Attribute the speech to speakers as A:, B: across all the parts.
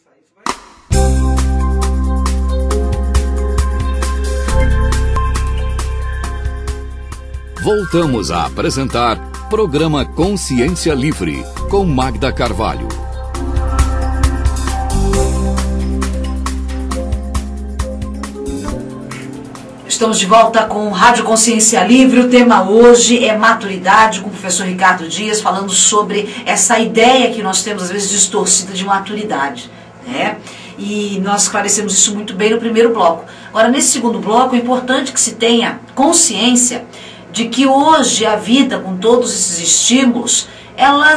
A: pensar isso.
B: Voltamos a apresentar Programa Consciência Livre, com Magda Carvalho.
C: Estamos de volta com Rádio Consciência Livre. O tema hoje é maturidade, com o professor Ricardo Dias, falando sobre essa ideia que nós temos, às vezes, distorcida de maturidade, né? E nós esclarecemos isso muito bem no primeiro bloco. Agora, nesse segundo bloco, é importante que se tenha consciência de que hoje a vida, com todos esses estímulos, ela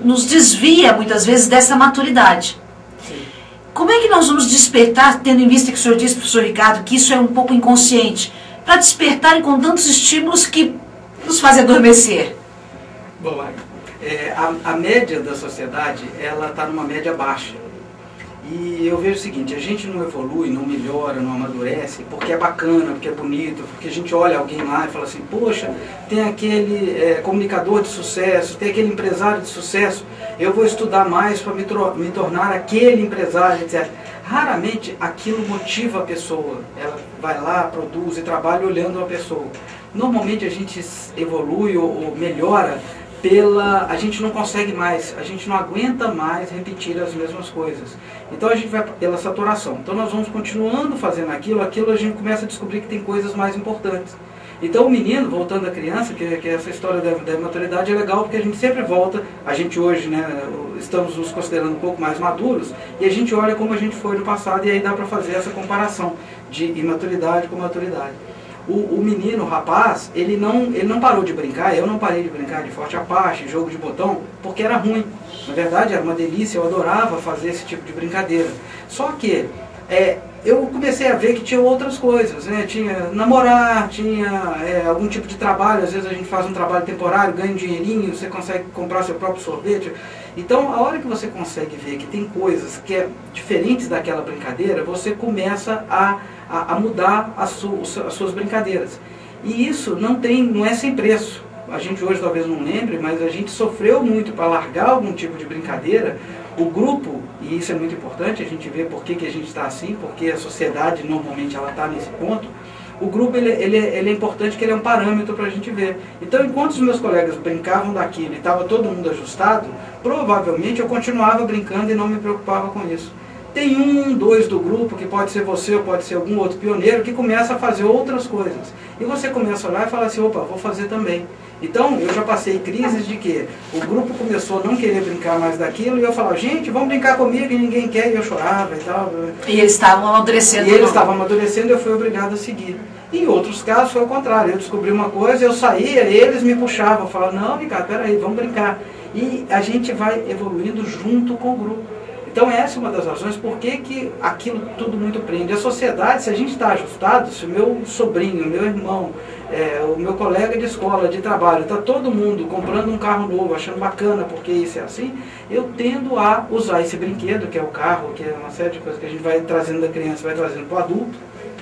C: nos desvia, muitas vezes, dessa maturidade. Como é que nós vamos despertar, tendo em vista que o senhor disse, professor Ricardo, que isso é um pouco inconsciente, para despertarem com tantos estímulos que nos fazem adormecer?
A: Bom, a média da sociedade, ela está numa média baixa. E eu vejo o seguinte, a gente não evolui, não melhora, não amadurece, porque é bacana, porque é bonito, porque a gente olha alguém lá e fala assim, poxa, tem aquele comunicador de sucesso, tem aquele empresário de sucesso, eu vou estudar mais para me tornar aquele empresário, etc. Raramente aquilo motiva a pessoa, ela vai lá, produz e trabalha olhando a pessoa. Normalmente a gente evolui ou melhora a gente não consegue mais, a gente não aguenta mais repetir as mesmas coisas. Então a gente vai pela saturação. Então nós vamos continuando fazendo aquilo a gente começa a descobrir que tem coisas mais importantes. Então o menino, voltando à criança, que essa história da maturidade é legal, porque a gente sempre volta, a gente hoje, né, estamos nos considerando um pouco mais maduros, e a gente olha como a gente foi no passado, e aí dá para fazer essa comparação de imaturidade com maturidade. O menino, o rapaz, ele não parou de brincar, eu não parei de brincar de Forte Apache, jogo de botão, porque era ruim. Na verdade, era uma delícia, eu adorava fazer esse tipo de brincadeira. Só que eu comecei a ver que tinha outras coisas, né? Tinha namorar, tinha algum tipo de trabalho, às vezes a gente faz um trabalho temporário, ganha um dinheirinho, você consegue comprar seu próprio sorvete. Então, a hora que você consegue ver que tem coisas que é diferentes daquela brincadeira, você começa a mudar as suas brincadeiras. E isso não é sem preço. A gente hoje talvez não lembre, mas a gente sofreu muito para largar algum tipo de brincadeira. O grupo, e isso é muito importante, a gente vê por que a gente está assim, porque a sociedade normalmente ela está nesse ponto. O grupo ele é importante, que ele é um parâmetro para a gente ver. Então, enquanto os meus colegas brincavam daquilo e estava todo mundo ajustado, provavelmente eu continuava brincando e não me preocupava com isso. Tem dois do grupo, que pode ser você ou pode ser algum outro pioneiro, que começa a fazer outras coisas. E você começa a olhar e fala assim, opa, vou fazer também. Então, eu já passei crises de que o grupo começou a não querer brincar mais daquilo, e eu falava, gente, vamos brincar comigo, e ninguém quer, e eu chorava e tal.
C: E eles estavam amadurecendo.
A: E eles estavam amadurecendo, e eu fui obrigado a seguir. Em outros casos foi o contrário, eu descobri uma coisa, eu saía, eles me puxavam, eu falava, não, Ricardo, peraí, vamos brincar. E a gente vai evoluindo junto com o grupo. Então essa é uma das razões por que aquilo tudo muito prende. A sociedade, se a gente está ajustado, se o meu sobrinho, o meu irmão, o meu colega de escola, de trabalho, está todo mundo comprando um carro novo, achando bacana porque isso é assim, eu tendo a usar esse brinquedo, que é o carro, que é uma série de coisas que a gente vai trazendo da criança, vai trazendo para o adulto,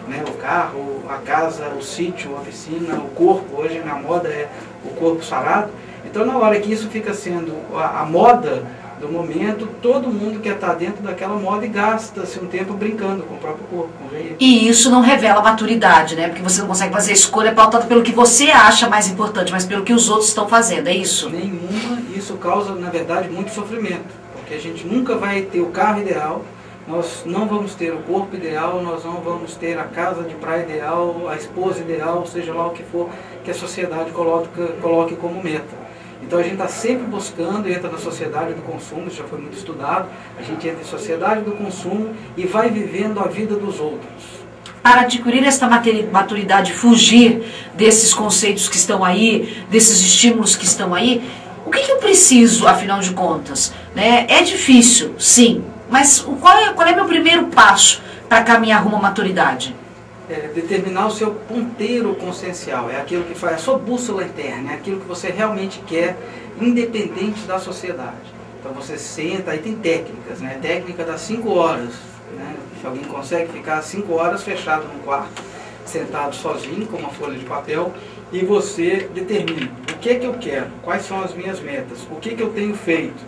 A: né? O carro, a casa, o sítio, a oficina, o corpo. Hoje na moda é o corpo sarado. Então na hora que isso fica sendo a moda do momento, todo mundo quer estar dentro daquela moda e gasta-se um tempo brincando com o próprio corpo.
C: E isso não revela maturidade, né? Porque você não consegue fazer a escolha pautada pelo que você acha mais importante, mas pelo que os outros estão fazendo, é isso?
A: Nenhuma, isso causa, na verdade, muito sofrimento, porque a gente nunca vai ter o carro ideal, nós não vamos ter o corpo ideal, nós não vamos ter a casa de praia ideal, a esposa ideal, seja lá o que for que a sociedade coloque como meta. Então a gente está sempre buscando, entra na sociedade do consumo, isso já foi muito estudado, a gente entra em sociedade do consumo e vai vivendo a vida dos outros.
C: Para adquirir esta maturidade, fugir desses conceitos que estão aí, desses estímulos que estão aí, o que eu preciso, afinal de contas? Né? É difícil, sim, mas qual é meu primeiro passo para caminhar rumo à maturidade?
A: Determinar o seu ponteiro consciencial, é aquilo que faz a sua bússola interna, é aquilo que você realmente quer, independente da sociedade. Então você senta, aí tem técnicas, né? Técnica das 5 horas, né? Se alguém consegue ficar 5 horas fechado no quarto, sentado sozinho, com uma folha de papel, e você determina o que eu quero, quais são as minhas metas, o que eu tenho feito,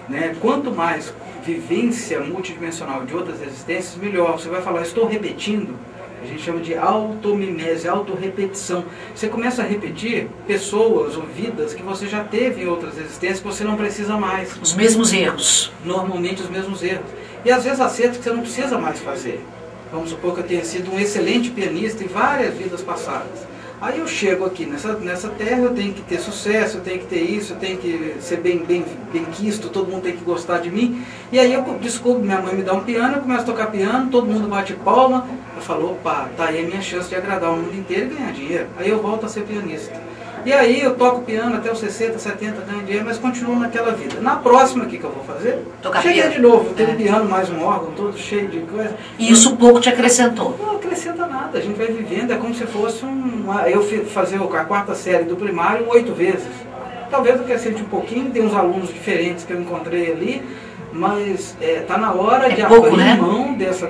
A: né? Quanto mais vivência multidimensional de outras existências, melhor. Você vai falar, estou repetindo. A gente chama de automimese, autorrepetição. Você começa a repetir pessoas ou vidas que você já teve em outras existências que você não precisa mais.
C: Os mesmos erros.
A: Normalmente os mesmos erros. E às vezes acertos que você não precisa mais fazer. Vamos supor que eu tenha sido um excelente pianista em várias vidas passadas. Aí eu chego aqui nessa terra, eu tenho que ter sucesso, eu tenho que ter isso, eu tenho que ser bem quisto, todo mundo tem que gostar de mim. E aí eu descubro, minha mãe me dá um piano, eu começo a tocar piano, todo mundo bate palma. Eu falo, opa, tá aí a minha chance de agradar o mundo inteiro e ganhar dinheiro. Aí eu volto a ser pianista. E aí eu toco piano até os 60, 70, ganho dinheiro, mas continuo naquela vida. Na próxima, o que eu vou fazer? Cheguei de novo, ter um piano, mais um órgão, todo cheio de coisa.
C: E isso pouco te acrescentou?
A: Não acrescenta nada, a gente vai vivendo, é como se fosse eu fazer a quarta série do primário 8 vezes. Talvez eu acrescente um pouquinho, tem uns alunos diferentes que eu encontrei ali, mas está na hora de abrir mão dessa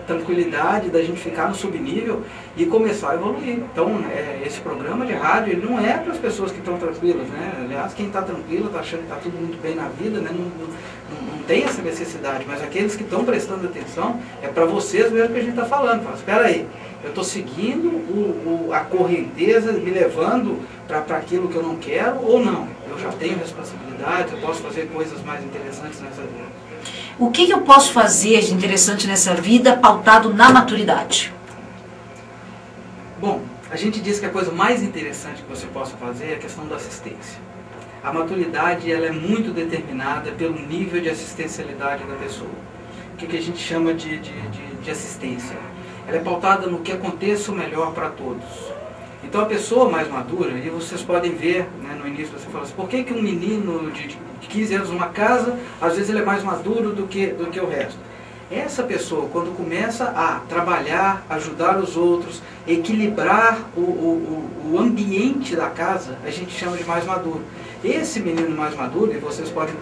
A: tranquilidade, da gente ficar no subnível e começar a evoluir. Então, esse programa de rádio, ele não é para as pessoas que estão tranquilas, né? Aliás, quem está tranquilo, está achando que está tudo muito bem na vida, né? Não tem essa necessidade, mas aqueles que estão prestando atenção, é para vocês mesmo que a gente está falando. Fala, espera aí, eu estou seguindo a correnteza, me levando para aquilo que eu não quero ou não? Eu já tenho responsabilidade, eu posso fazer coisas mais interessantes nessa vida.
C: O que eu posso fazer de interessante nessa vida pautado na maturidade?
A: Bom, a gente diz que a coisa mais interessante que você possa fazer é a questão da assistência. A maturidade, ela é muito determinada pelo nível de assistencialidade da pessoa. O que a gente chama de assistência? Ela é pautada no que aconteça o melhor para todos. Então a pessoa mais madura, e vocês podem ver, né, no início você fala assim, por que um menino de 15 anos numa casa, às vezes ele é mais maduro do que o resto? Essa pessoa, quando começa a trabalhar, ajudar os outros, equilibrar o ambiente da casa, a gente chama de mais maduro. Esse menino mais maduro, e vocês podem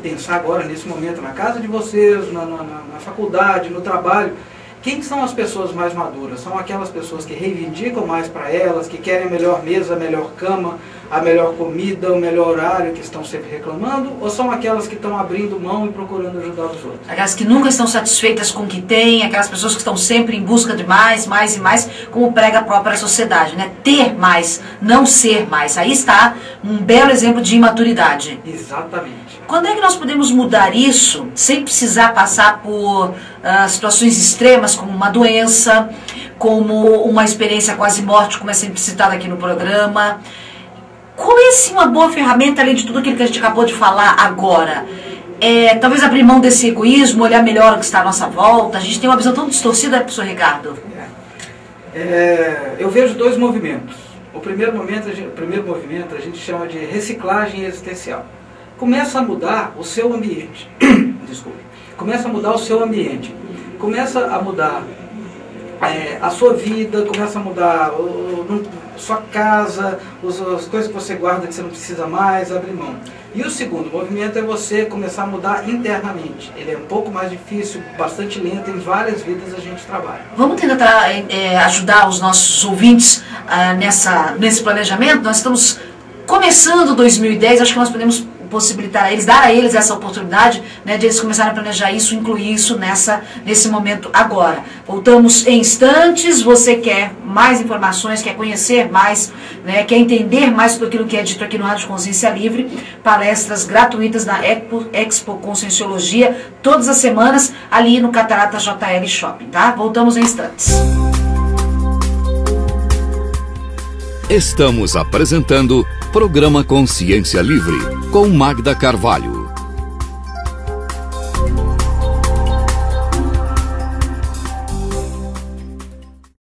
A: pensar agora nesse momento na casa de vocês, na faculdade, no trabalho, quem são as pessoas mais maduras? São aquelas pessoas que reivindicam mais para elas, que querem a melhor mesa, a melhor cama, a melhor comida, o melhor horário, que estão sempre reclamando? Ou são aquelas que estão abrindo mão e procurando ajudar os outros?
C: Aquelas que nunca estão satisfeitas com o que têm, aquelas pessoas que estão sempre em busca de mais, mais e mais, como prega a própria sociedade, né? Ter mais, não ser mais. Aí está um belo exemplo de imaturidade.
A: Exatamente.
C: Quando é que nós podemos mudar isso sem precisar passar por situações extremas, como uma doença, como uma experiência quase morte, como é sempre citado aqui no programa? Qual é, sim, uma boa ferramenta, além de tudo aquilo que a gente acabou de falar agora? Talvez abrir mão desse egoísmo, olhar melhor o que está à nossa volta. A gente tem uma visão tão distorcida, professor Ricardo.
A: Eu vejo dois movimentos. O primeiro movimento a gente chama de reciclagem existencial. Começa a mudar o seu ambiente. Desculpe. Começa a mudar o seu ambiente. Começa a mudar a sua vida, começa a mudar sua casa, as coisas que você guarda que você não precisa mais, abrir mão. E o segundo movimento é você começar a mudar internamente. Ele é um pouco mais difícil, bastante lento, em várias vidas a gente trabalha.
C: Vamos tentar ajudar os nossos ouvintes nesse planejamento. Nós estamos começando 2010, acho que nós podemos possibilitar a eles, dar a eles essa oportunidade, né, de eles começarem a planejar isso, incluir isso nesse momento agora. Voltamos em instantes. Você quer mais informações, quer conhecer mais, né, quer entender mais sobre aquilo que é dito aqui no Rádio Consciência Livre, palestras gratuitas da Expo Conscienciologia, todas as semanas, ali no Catarata JL Shopping, tá? Voltamos em instantes.
B: Estamos apresentando Programa Consciência Livre, com Magda Carvalho.